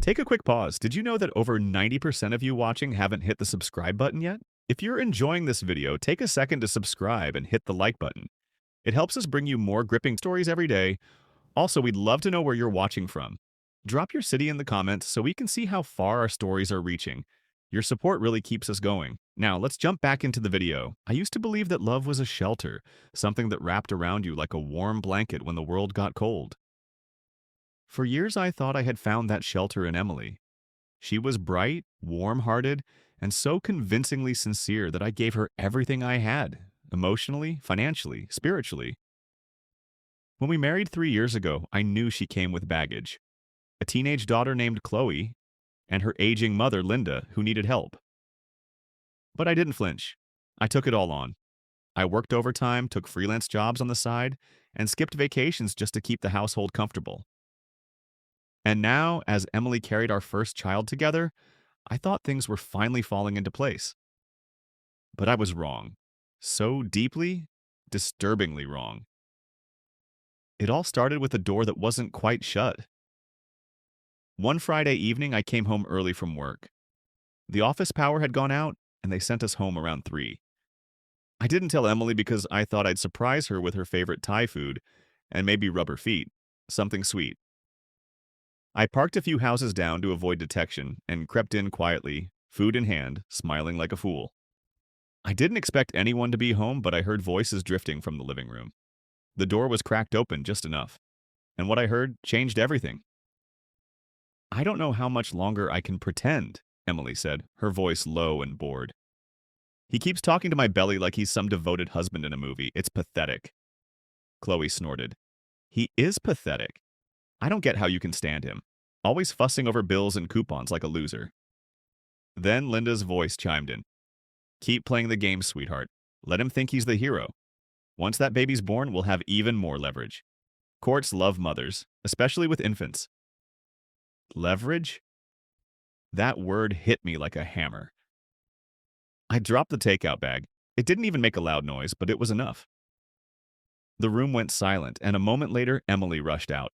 Take a quick pause. Did you know that over 90% of you watching haven't hit the subscribe button yet? If you're enjoying this video, take a second to subscribe and hit the like button. It helps us bring you more gripping stories every day. Also, we'd love to know where you're watching from. Drop your city in the comments so we can see how far our stories are reaching. Your support really keeps us going. Now, let's jump back into the video. I used to believe that love was a shelter, something that wrapped around you like a warm blanket when the world got cold. For years, I thought I had found that shelter in Emily. She was bright, warm-hearted, and so convincingly sincere that I gave her everything I had, emotionally, financially, spiritually. When we married 3 years ago, I knew she came with baggage. A teenage daughter named Chloe, and her aging mother, Linda, who needed help. But I didn't flinch. I took it all on. I worked overtime, took freelance jobs on the side, and skipped vacations just to keep the household comfortable. And now, as Emily carried our first child together, I thought things were finally falling into place. But I was wrong. So deeply, disturbingly wrong. It all started with a door that wasn't quite shut. One Friday evening, I came home early from work. The office power had gone out, and they sent us home around 3. I didn't tell Emily because I thought I'd surprise her with her favorite Thai food and maybe rub her feet, something sweet. I parked a few houses down to avoid detection and crept in quietly, food in hand, smiling like a fool. I didn't expect anyone to be home, but I heard voices drifting from the living room. The door was cracked open just enough, and what I heard changed everything. "I don't know how much longer I can pretend," Emily said, her voice low and bored. "He keeps talking to my belly like he's some devoted husband in a movie. It's pathetic." Chloe snorted. "He is pathetic. I don't get how you can stand him. Always fussing over bills and coupons like a loser." Then Linda's voice chimed in. "Keep playing the game, sweetheart. Let him think he's the hero. Once that baby's born, we'll have even more leverage. Courts love mothers, especially with infants." Leverage? That word hit me like a hammer. I dropped the takeout bag. It didn't even make a loud noise, but it was enough. The room went silent, and a moment later, Emily rushed out.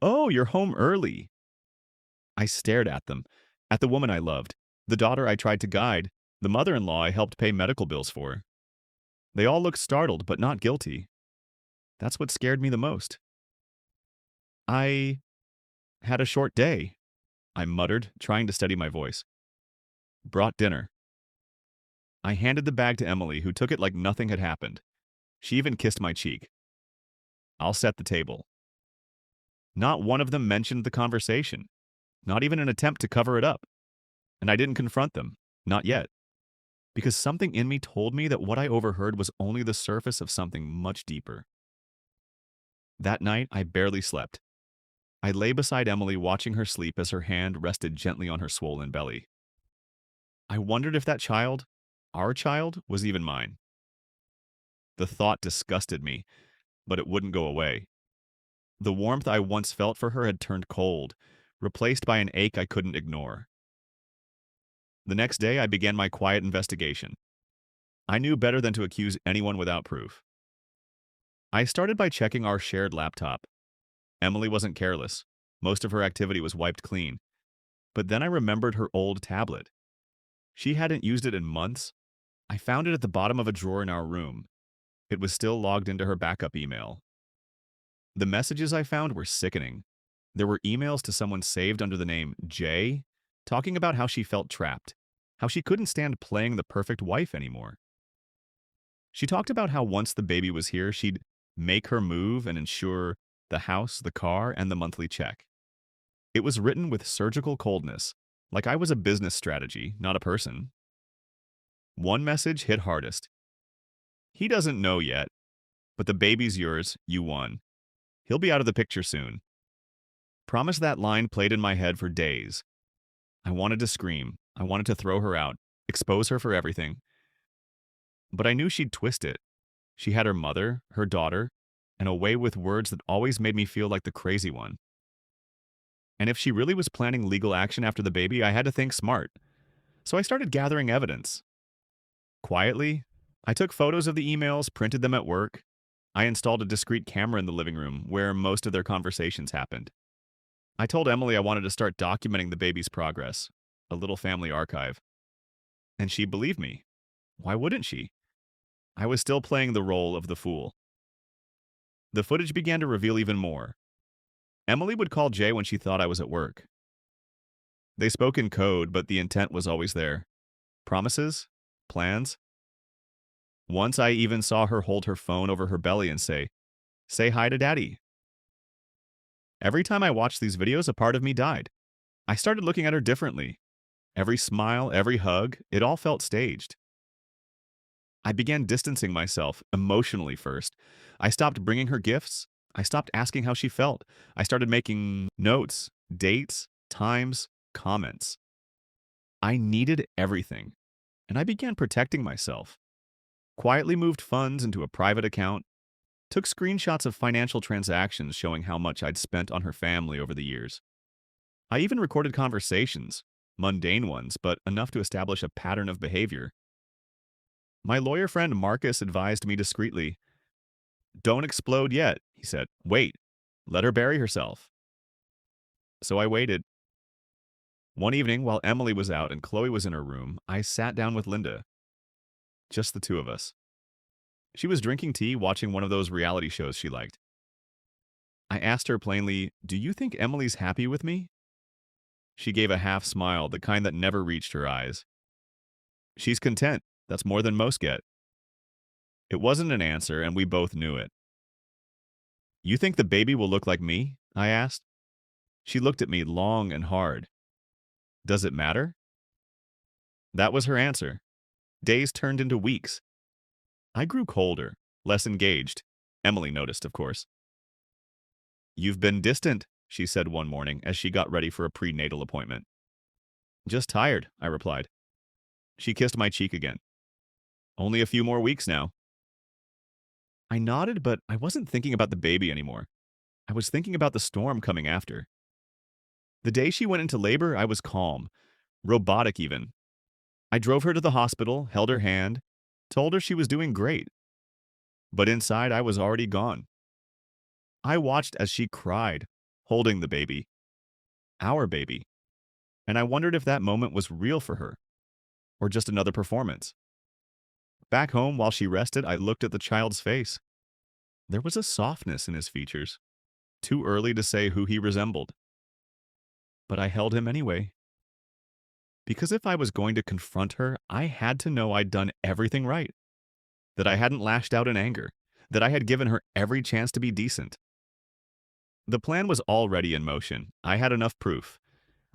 "Oh, you're home early." I stared at them, at the woman I loved, the daughter I tried to guide, the mother-in-law I helped pay medical bills for. They all looked startled, but not guilty. That's what scared me the most. "I had a short day," I muttered, trying to steady my voice. "Brought dinner." I handed the bag to Emily, who took it like nothing had happened. She even kissed my cheek. "I'll set the table." Not one of them mentioned the conversation, not even an attempt to cover it up. And I didn't confront them, not yet, because something in me told me that what I overheard was only the surface of something much deeper. That night, I barely slept. I lay beside Emily, watching her sleep as her hand rested gently on her swollen belly. I wondered if that child, our child, was even mine. The thought disgusted me, but it wouldn't go away. The warmth I once felt for her had turned cold, replaced by an ache I couldn't ignore. The next day, I began my quiet investigation. I knew better than to accuse anyone without proof. I started by checking our shared laptop. Emily wasn't careless. Most of her activity was wiped clean. But then I remembered her old tablet. She hadn't used it in months. I found it at the bottom of a drawer in our room. It was still logged into her backup email. The messages I found were sickening. There were emails to someone saved under the name Jay, talking about how she felt trapped, how she couldn't stand playing the perfect wife anymore. She talked about how once the baby was here, she'd make her move and ensure the house, the car, and the monthly check. It was written with surgical coldness, like I was a business strategy, not a person. One message hit hardest. "He doesn't know yet, but the baby's yours, you won. He'll be out of the picture soon." Promise that line played in my head for days. I wanted to scream. I wanted to throw her out, expose her for everything. But I knew she'd twist it. She had her mother, her daughter, and a way with words that always made me feel like the crazy one. And if she really was planning legal action after the baby, I had to think smart. So I started gathering evidence. Quietly, I took photos of the emails, printed them at work. I installed a discreet camera in the living room where most of their conversations happened. I told Emily I wanted to start documenting the baby's progress, a little family archive. And she believed me. Why wouldn't she? I was still playing the role of the fool. The footage began to reveal even more. Emily would call Jay when she thought I was at work. They spoke in code, but the intent was always there. Promises? Plans? Once I even saw her hold her phone over her belly and say hi to daddy. Every time I watched these videos, a part of me died. I started looking at her differently. Every smile, every hug, it all felt staged. I began distancing myself, emotionally first. I stopped bringing her gifts. I stopped asking how she felt. I started making notes, dates, times, comments. I needed everything, and I began protecting myself. Quietly moved funds into a private account, took screenshots of financial transactions showing how much I'd spent on her family over the years. I even recorded conversations, mundane ones, but enough to establish a pattern of behavior. My lawyer friend Marcus advised me discreetly, "Don't explode yet," he said. "Wait. Let her bury herself." So I waited. One evening, while Emily was out and Chloe was in her room, I sat down with Linda. Just the two of us. She was drinking tea, watching one of those reality shows she liked. I asked her plainly, "Do you think Emily's happy with me?" She gave a half smile, the kind that never reached her eyes. "She's content. That's more than most get." It wasn't an answer, and we both knew it. "You think the baby will look like me?" I asked. She looked at me long and hard. "Does it matter?" That was her answer. Days turned into weeks. I grew colder, less engaged. Emily noticed, of course. "You've been distant," she said one morning as she got ready for a prenatal appointment. "Just tired," I replied. She kissed my cheek again. "Only a few more weeks now." I nodded, but I wasn't thinking about the baby anymore. I was thinking about the storm coming after. The day she went into labor, I was calm, robotic even. I drove her to the hospital, held her hand, told her she was doing great. But inside, I was already gone. I watched as she cried, holding the baby. Our baby. And I wondered if that moment was real for her, or just another performance. Back home, while she rested, I looked at the child's face. There was a softness in his features. Too early to say who he resembled. But I held him anyway. Because if I was going to confront her, I had to know I'd done everything right. That I hadn't lashed out in anger. That I had given her every chance to be decent. The plan was already in motion. I had enough proof.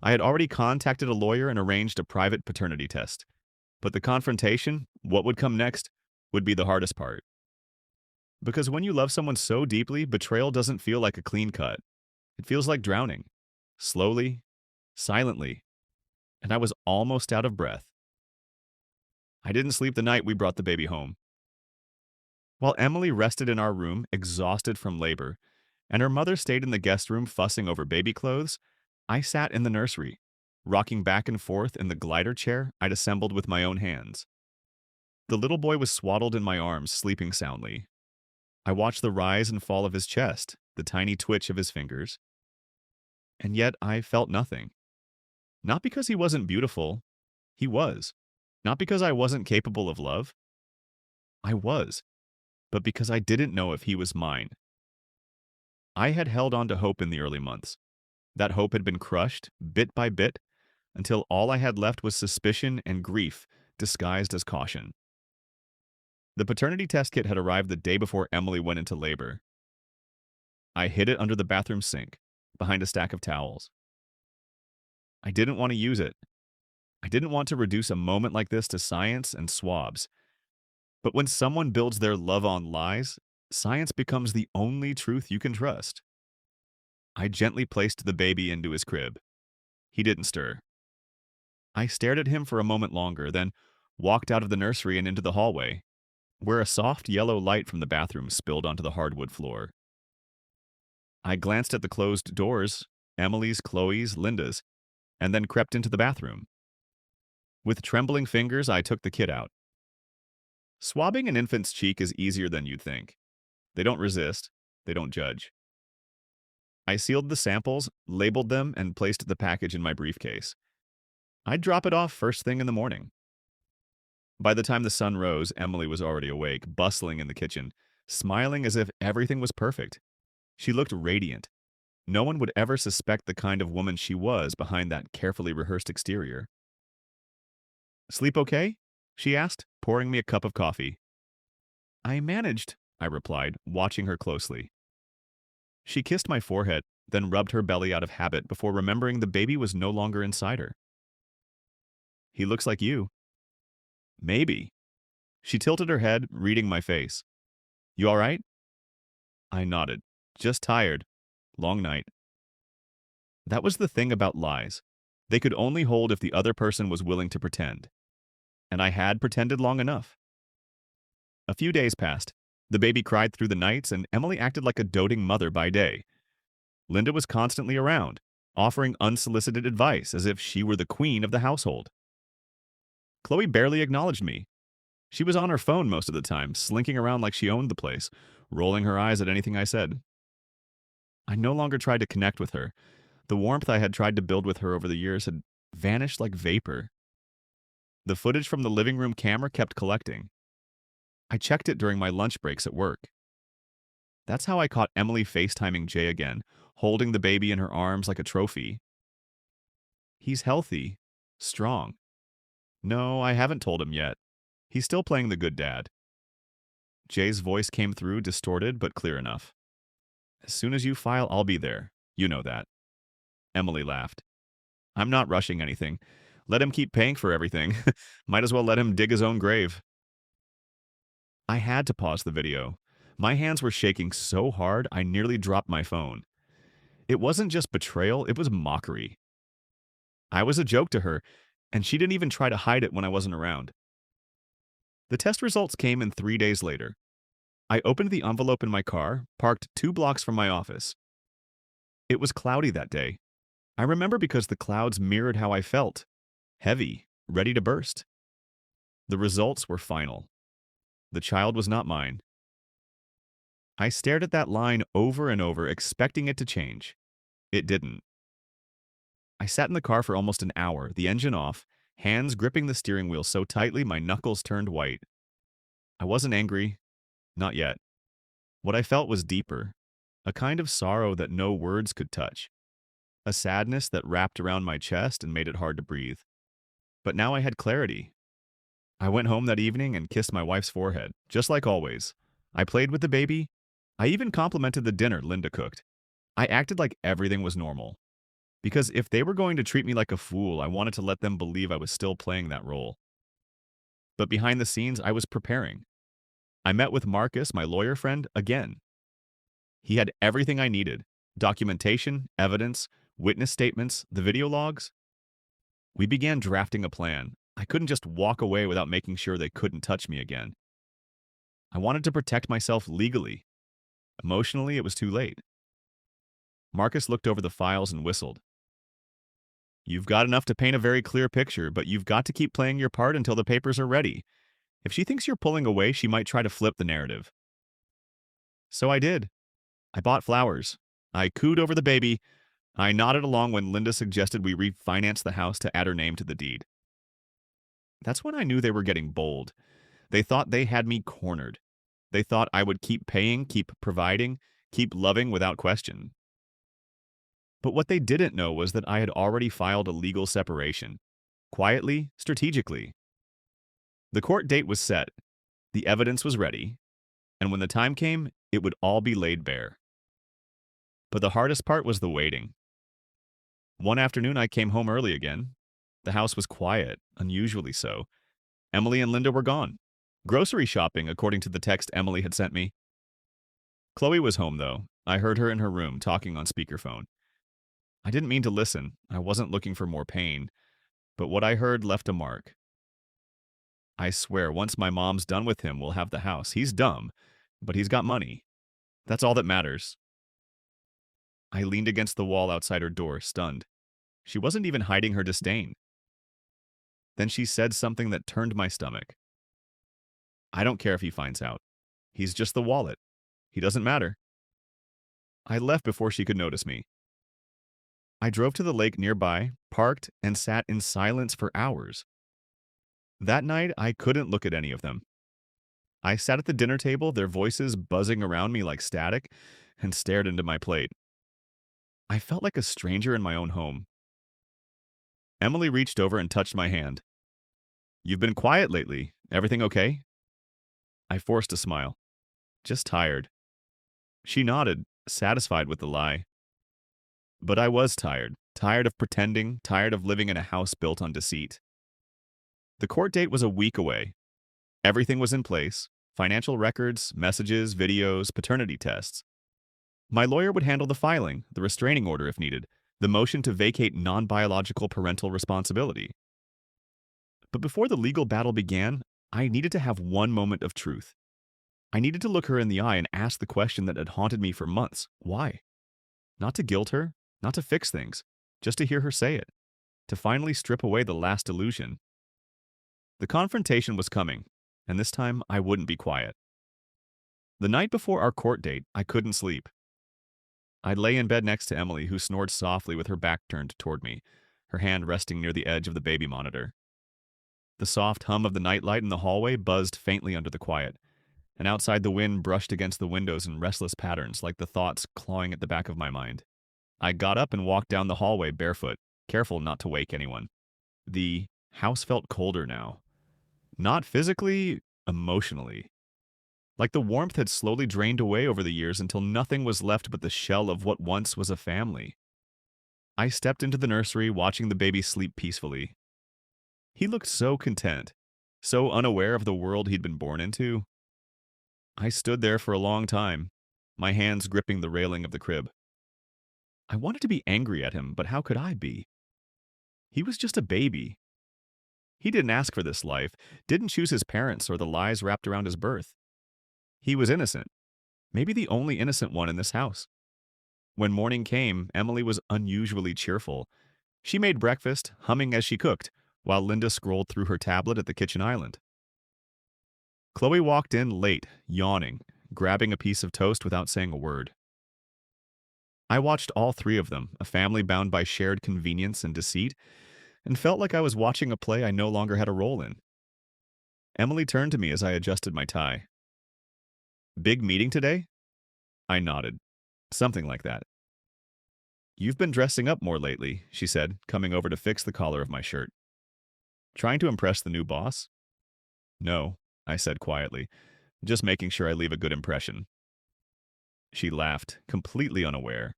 I had already contacted a lawyer and arranged a private paternity test. But the confrontation, what would come next, would be the hardest part. Because when you love someone so deeply, betrayal doesn't feel like a clean cut. It feels like drowning. Slowly, silently. And I was almost out of breath. I didn't sleep the night we brought the baby home. While Emily rested in our room, exhausted from labor, and her mother stayed in the guest room fussing over baby clothes, I sat in the nursery, rocking back and forth in the glider chair I'd assembled with my own hands. The little boy was swaddled in my arms, sleeping soundly. I watched the rise and fall of his chest, the tiny twitch of his fingers. And yet I felt nothing. Not because he wasn't beautiful. He was. Not because I wasn't capable of love. I was. But because I didn't know if he was mine. I had held on to hope in the early months. That hope had been crushed, bit by bit, until all I had left was suspicion and grief, disguised as caution. The paternity test kit had arrived the day before Emily went into labor. I hid it under the bathroom sink, behind a stack of towels. I didn't want to use it. I didn't want to reduce a moment like this to science and swabs. But when someone builds their love on lies, science becomes the only truth you can trust. I gently placed the baby into his crib. He didn't stir. I stared at him for a moment longer, then walked out of the nursery and into the hallway, where a soft yellow light from the bathroom spilled onto the hardwood floor. I glanced at the closed doors, Emily's, Chloe's, Linda's, and then crept into the bathroom. With trembling fingers, I took the kit out. Swabbing an infant's cheek is easier than you'd think. They don't resist. They don't judge. I sealed the samples, labeled them, and placed the package in my briefcase. I'd drop it off first thing in the morning. By the time the sun rose, Emily was already awake, bustling in the kitchen, smiling as if everything was perfect. She looked radiant. No one would ever suspect the kind of woman she was behind that carefully rehearsed exterior. "Sleep okay?" she asked, pouring me a cup of coffee. "I managed," I replied, watching her closely. She kissed my forehead, then rubbed her belly out of habit before remembering the baby was no longer inside her. "He looks like you." "Maybe." She tilted her head, reading my face. "You all right?" I nodded. "Just tired. Long night." That was the thing about lies. They could only hold if the other person was willing to pretend. And I had pretended long enough. A few days passed. The baby cried through the nights, and Emily acted like a doting mother by day. Linda was constantly around, offering unsolicited advice as if she were the queen of the household. Chloe barely acknowledged me. She was on her phone most of the time, slinking around like she owned the place, rolling her eyes at anything I said. I no longer tried to connect with her. The warmth I had tried to build with her over the years had vanished like vapor. The footage from the living room camera kept collecting. I checked it during my lunch breaks at work. That's how I caught Emily FaceTiming Jay again, holding the baby in her arms like a trophy. He's healthy, strong. No, I haven't told him yet. He's still playing the good dad. Jay's voice came through, distorted but clear enough. "As soon as you file, I'll be there. You know that." Emily laughed. "I'm not rushing anything. Let him keep paying for everything. Might as well let him dig his own grave." I had to pause the video. My hands were shaking so hard I nearly dropped my phone. It wasn't just betrayal, it was mockery. I was a joke to her, and she didn't even try to hide it when I wasn't around. The test results came in 3 days later. I opened the envelope in my car, parked 2 blocks from my office. It was cloudy that day. I remember because the clouds mirrored how I felt. Heavy, ready to burst. The results were final. The child was not mine. I stared at that line over and over, expecting it to change. It didn't. I sat in the car for almost an hour, the engine off, hands gripping the steering wheel so tightly my knuckles turned white. I wasn't angry. Not yet. What I felt was deeper. A kind of sorrow that no words could touch. A sadness that wrapped around my chest and made it hard to breathe. But now I had clarity. I went home that evening and kissed my wife's forehead, just like always. I played with the baby. I even complimented the dinner Linda cooked. I acted like everything was normal. Because if they were going to treat me like a fool, I wanted to let them believe I was still playing that role. But behind the scenes, I was preparing. I met with Marcus, my lawyer friend, again. He had everything I needed: documentation, evidence, witness statements, the video logs. We began drafting a plan. I couldn't just walk away without making sure they couldn't touch me again. I wanted to protect myself legally. Emotionally, it was too late. Marcus looked over the files and whistled. "You've got enough to paint a very clear picture, but you've got to keep playing your part until the papers are ready. If she thinks you're pulling away, she might try to flip the narrative." So I did. I bought flowers. I cooed over the baby. I nodded along when Linda suggested we refinance the house to add her name to the deed. That's when I knew they were getting bold. They thought they had me cornered. They thought I would keep paying, keep providing, keep loving without question. But what they didn't know was that I had already filed a legal separation. Quietly, strategically. The court date was set. The evidence was ready. And when the time came, it would all be laid bare. But the hardest part was the waiting. One afternoon, I came home early again. The house was quiet, unusually so. Emily and Linda were gone. Grocery shopping, according to the text Emily had sent me. Chloe was home, though. I heard her in her room, talking on speakerphone. I didn't mean to listen. I wasn't looking for more pain. But what I heard left a mark. "I swear, once my mom's done with him, we'll have the house. He's dumb, but he's got money. That's all that matters." I leaned against the wall outside her door, stunned. She wasn't even hiding her disdain. Then she said something that turned my stomach. "I don't care if he finds out. He's just the wallet. He doesn't matter." I left before she could notice me. I drove to the lake nearby, parked, and sat in silence for hours. That night, I couldn't look at any of them. I sat at the dinner table, their voices buzzing around me like static, and stared into my plate. I felt like a stranger in my own home. Emily reached over and touched my hand. "You've been quiet lately. Everything okay?" I forced a smile. "Just tired." She nodded, satisfied with the lie. But I was tired. Tired of pretending, tired of living in a house built on deceit. The court date was a week away. Everything was in place: financial records, messages, videos, paternity tests. My lawyer would handle the filing, the restraining order if needed, the motion to vacate non-biological parental responsibility. But before the legal battle began, I needed to have one moment of truth. I needed to look her in the eye and ask the question that had haunted me for months. Why? Not to guilt her, not to fix things, just to hear her say it, to finally strip away the last illusion. The confrontation was coming, and this time I wouldn't be quiet. The night before our court date, I couldn't sleep. I'd lay in bed next to Emily, who snored softly with her back turned toward me, her hand resting near the edge of the baby monitor. The soft hum of the nightlight in the hallway buzzed faintly under the quiet, and outside the wind brushed against the windows in restless patterns like the thoughts clawing at the back of my mind. I got up and walked down the hallway barefoot, careful not to wake anyone. The house felt colder now. Not physically, emotionally. Like the warmth had slowly drained away over the years until nothing was left but the shell of what once was a family. I stepped into the nursery, watching the baby sleep peacefully. He looked so content, so unaware of the world he'd been born into. I stood there for a long time, my hands gripping the railing of the crib. I wanted to be angry at him, but how could I be? He was just a baby. He didn't ask for this life, didn't choose his parents or the lies wrapped around his birth. He was innocent, maybe the only innocent one in this house. When morning came, Emily was unusually cheerful. She made breakfast, humming as she cooked, while Linda scrolled through her tablet at the kitchen island. Chloe walked in late, yawning, grabbing a piece of toast without saying a word. I watched all three of them, a family bound by shared convenience and deceit, and felt like I was watching a play I no longer had a role in. Emily turned to me as I adjusted my tie. "Big meeting today?" I nodded. Something like that. "You've been dressing up more lately," she said, coming over to fix the collar of my shirt. "Trying to impress the new boss?" "No," I said quietly, "just making sure I leave a good impression." She laughed, completely unaware.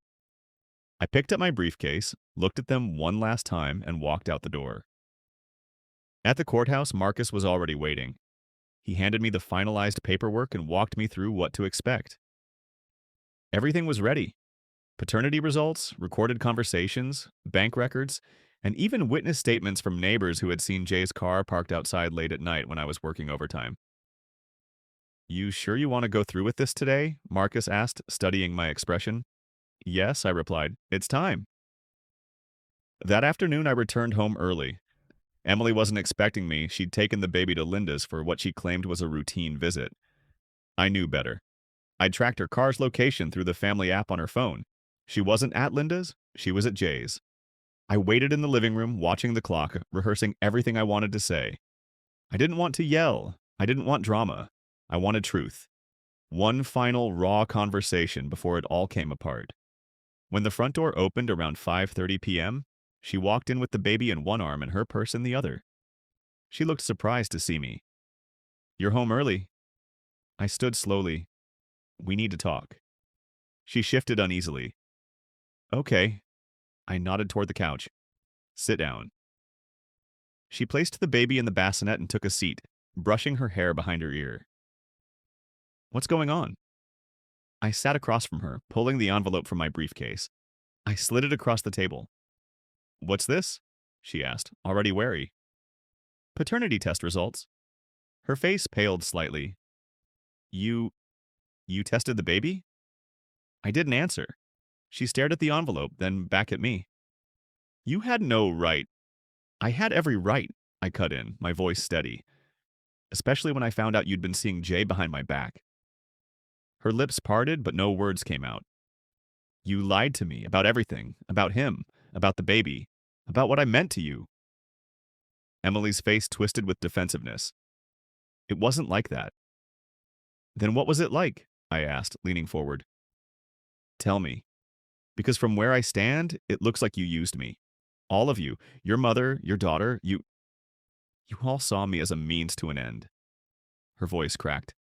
I picked up my briefcase, looked at them one last time, and walked out the door. At the courthouse, Marcus was already waiting. He handed me the finalized paperwork and walked me through what to expect. Everything was ready. Paternity results, recorded conversations, bank records, and even witness statements from neighbors who had seen Jay's car parked outside late at night when I was working overtime. "You sure you want to go through with this today?" Marcus asked, studying my expression. "Yes," I replied. "It's time." That afternoon, I returned home early. Emily wasn't expecting me. She'd taken the baby to Linda's for what she claimed was a routine visit. I knew better. I'd tracked her car's location through the family app on her phone. She wasn't at Linda's, she was at Jay's. I waited in the living room, watching the clock, rehearsing everything I wanted to say. I didn't want to yell. I didn't want drama. I wanted truth. One final, raw conversation before it all came apart. When the front door opened around 5:30 p.m., she walked in with the baby in one arm and her purse in the other. She looked surprised to see me. "You're home early." I stood slowly. "We need to talk." She shifted uneasily. "Okay." I nodded toward the couch. "Sit down." She placed the baby in the bassinet and took a seat, brushing her hair behind her ear. "What's going on?" I sat across from her, pulling the envelope from my briefcase. I slid it across the table. "What's this?" she asked, already wary. "Paternity test results." Her face paled slightly. You tested the baby?" I didn't answer. She stared at the envelope, then back at me. "You had no right." "I had every right," I cut in, my voice steady. "Especially when I found out you'd been seeing Jay behind my back." Her lips parted, but no words came out. You lied to me about everything, about him, about the baby, about what I meant to you. Emily's face twisted with defensiveness. It wasn't like that. Then what was it like? I asked, leaning forward. Tell me. Because from where I stand, it looks like you used me. All of you, your mother, your daughter, you all saw me as a means to an end. Her voice cracked.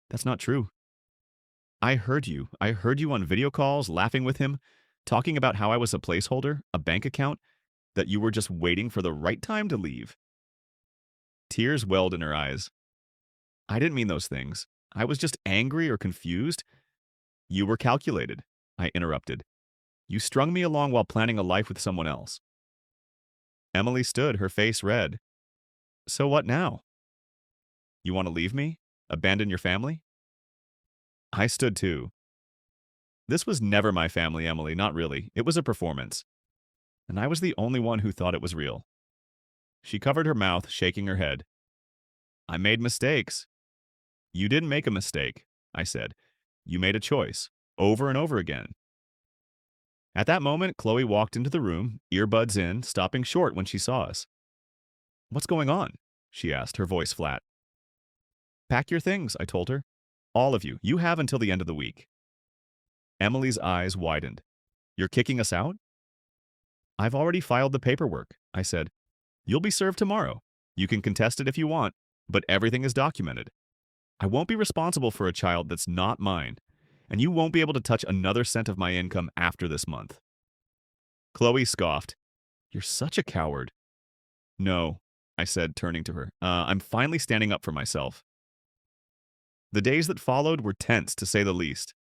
That's not true. I heard you. I heard you on video calls, laughing with him, talking about how I was a placeholder, a bank account, that you were just waiting for the right time to leave. Tears welled in her eyes. I didn't mean those things. I was just angry or confused. You were calculated, I interrupted. You strung me along while planning a life with someone else. Emily stood, her face red. So what now? You want to leave me? Abandon your family? I stood too. This was never my family, Emily, not really. It was a performance. And I was the only one who thought it was real. She covered her mouth, shaking her head. I made mistakes. You didn't make a mistake, I said. You made a choice, over and over again. At that moment, Chloe walked into the room, earbuds in, stopping short when she saw us. What's going on? She asked, her voice flat. Pack your things, I told her. All of you. You have until the end of the week. Emily's eyes widened. You're kicking us out? I've already filed the paperwork, I said. You'll be served tomorrow. You can contest it if you want, but everything is documented. I won't be responsible for a child that's not mine, and you won't be able to touch another cent of my income after this month. Chloe scoffed. You're such a coward. No, I said, turning to her. I'm finally standing up for myself. The days that followed were tense, to say the least.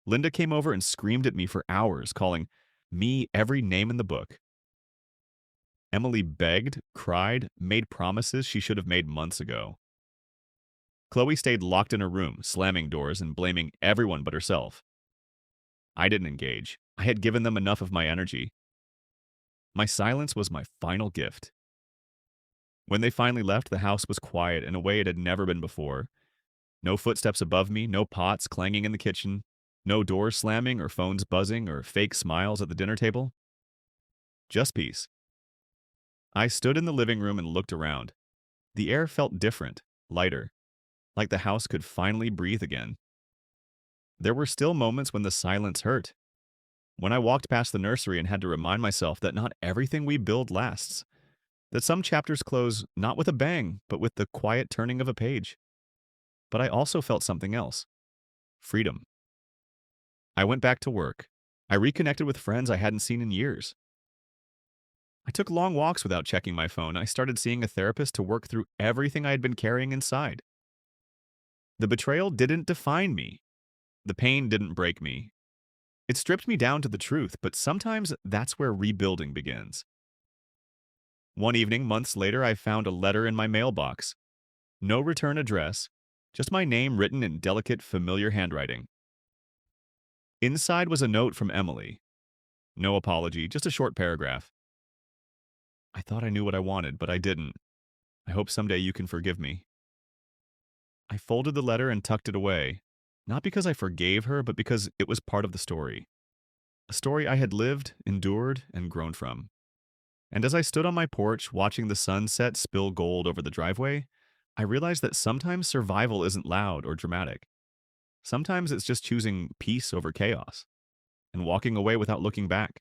Linda came over and screamed at me for hours, calling me every name in the book. Emily begged, cried, made promises she should have made months ago. Chloe stayed locked in her room, slamming doors and blaming everyone but herself. I didn't engage. I had given them enough of my energy. My silence was my final gift. When they finally left, the house was quiet in a way it had never been before. No footsteps above me, no pots clanging in the kitchen, no doors slamming or phones buzzing or fake smiles at the dinner table. Just peace. I stood in the living room and looked around. The air felt different, lighter, like the house could finally breathe again. There were still moments when the silence hurt. When I walked past the nursery and had to remind myself that not everything we build lasts, that some chapters close not with a bang, but with the quiet turning of a page. But I also felt something else. Freedom. I went back to work. I reconnected with friends I hadn't seen in years. I took long walks without checking my phone. I started seeing a therapist to work through everything I had been carrying inside. The betrayal didn't define me. The pain didn't break me. It stripped me down to the truth, but sometimes that's where rebuilding begins. One evening, months later, I found a letter in my mailbox. No return address, just my name written in delicate, familiar handwriting. Inside was a note from Emily. No apology, just a short paragraph. I thought I knew what I wanted, but I didn't. I hope someday you can forgive me. I folded the letter and tucked it away, not because I forgave her, but because it was part of the story. A story I had lived, endured, and grown from. And as I stood on my porch watching the sunset spill gold over the driveway, I realized that sometimes survival isn't loud or dramatic. Sometimes it's just choosing peace over chaos and walking away without looking back.